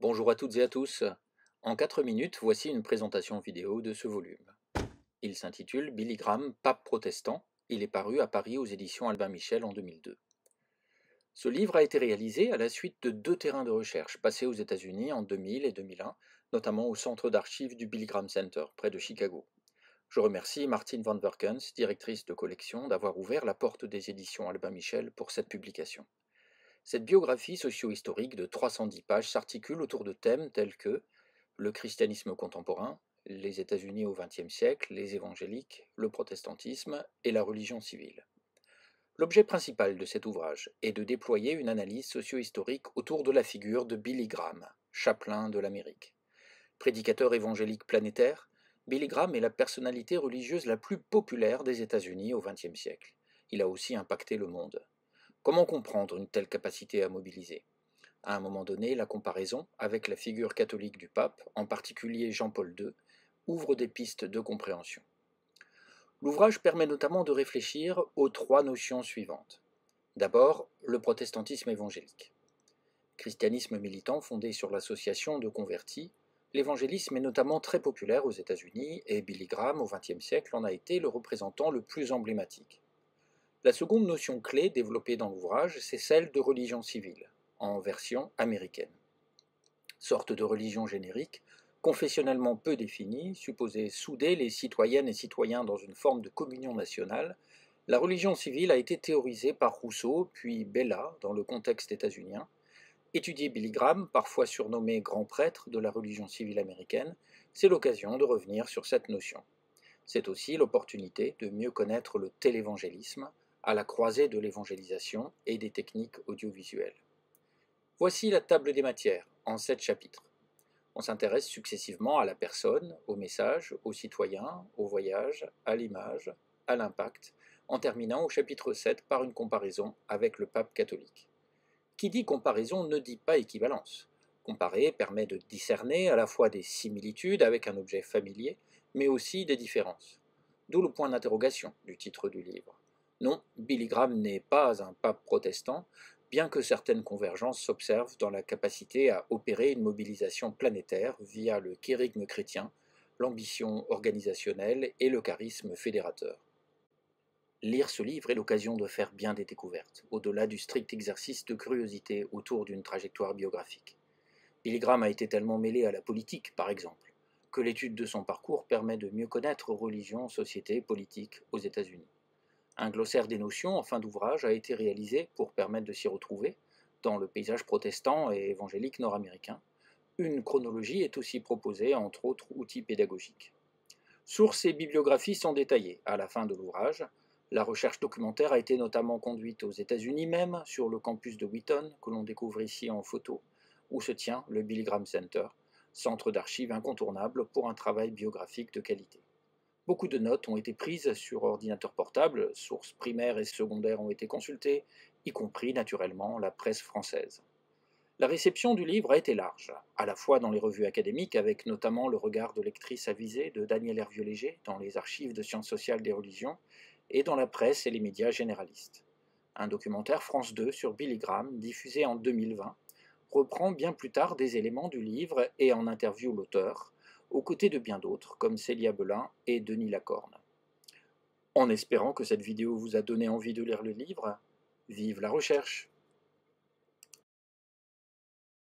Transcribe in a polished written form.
Bonjour à toutes et à tous. En 4 minutes, voici une présentation vidéo de ce volume. Il s'intitule Billy Graham, pape protestant. Il est paru à Paris aux éditions Albin Michel en 2002. Ce livre a été réalisé à la suite de 2 terrains de recherche passés aux États-Unis en 2000 et 2001, notamment au centre d'archives du Billy Graham Center, près de Chicago. Je remercie Martine Van Verkens, directrice de collection, d'avoir ouvert la porte des éditions Albin Michel pour cette publication. Cette biographie socio-historique de 310 pages s'articule autour de thèmes tels que le christianisme contemporain, les États-Unis au XXe siècle, les évangéliques, le protestantisme et la religion civile. L'objet principal de cet ouvrage est de déployer une analyse socio-historique autour de la figure de Billy Graham, chapelain de l'Amérique. Prédicateur évangélique planétaire, Billy Graham est la personnalité religieuse la plus populaire des États-Unis au XXe siècle. Il a aussi impacté le monde. Comment comprendre une telle capacité à mobiliser? À un moment donné, la comparaison avec la figure catholique du pape, en particulier Jean-Paul II, ouvre des pistes de compréhension. L'ouvrage permet notamment de réfléchir aux 3 notions suivantes. D'abord, le protestantisme évangélique. Christianisme militant fondé sur l'association de convertis, l'évangélisme est notamment très populaire aux États-Unis et Billy Graham au XXe siècle en a été le représentant le plus emblématique. La seconde notion clé développée dans l'ouvrage, c'est celle de religion civile, en version américaine. Sorte de religion générique, confessionnellement peu définie, supposée souder les citoyennes et citoyens dans une forme de communion nationale, la religion civile a été théorisée par Rousseau, puis Bella dans le contexte états-unien. Étudier Billy Graham, parfois surnommé grand prêtre de la religion civile américaine, c'est l'occasion de revenir sur cette notion. C'est aussi l'opportunité de mieux connaître le télévangélisme, à la croisée de l'évangélisation et des techniques audiovisuelles. Voici la table des matières, en 7 chapitres. On s'intéresse successivement à la personne, au message, au citoyen, au voyage, à l'image, à l'impact, en terminant au chapitre 7 par une comparaison avec le pape catholique. Qui dit comparaison ne dit pas équivalence. Comparer permet de discerner à la fois des similitudes avec un objet familier, mais aussi des différences. D'où le point d'interrogation du titre du livre. Non, Billy Graham n'est pas un pape protestant, bien que certaines convergences s'observent dans la capacité à opérer une mobilisation planétaire via le kérygme chrétien, l'ambition organisationnelle et le charisme fédérateur. Lire ce livre est l'occasion de faire bien des découvertes, au-delà du strict exercice de curiosité autour d'une trajectoire biographique. Billy Graham a été tellement mêlé à la politique, par exemple, que l'étude de son parcours permet de mieux connaître religion, société, politique aux États-Unis. Un glossaire des notions en fin d'ouvrage a été réalisé pour permettre de s'y retrouver dans le paysage protestant et évangélique nord-américain. Une chronologie est aussi proposée, entre autres outils pédagogiques. Sources et bibliographies sont détaillées à la fin de l'ouvrage. La recherche documentaire a été notamment conduite aux États-Unis même, sur le campus de Wheaton, que l'on découvre ici en photo, où se tient le Billy Graham Center, centre d'archives incontournable pour un travail biographique de qualité. Beaucoup de notes ont été prises sur ordinateur portable, sources primaires et secondaires ont été consultées, y compris naturellement la presse française. La réception du livre a été large, à la fois dans les revues académiques, avec notamment le regard de lectrice avisée de Daniel Hervieux-Léger dans les archives de sciences sociales des religions, et dans la presse et les médias généralistes. Un documentaire France 2 sur Billy Graham, diffusé en 2020, reprend bien plus tard des éléments du livre et en interviewe l'auteur, aux côtés de bien d'autres comme Célia Belin et Denis Lacorne. En espérant que cette vidéo vous a donné envie de lire le livre, vive la recherche!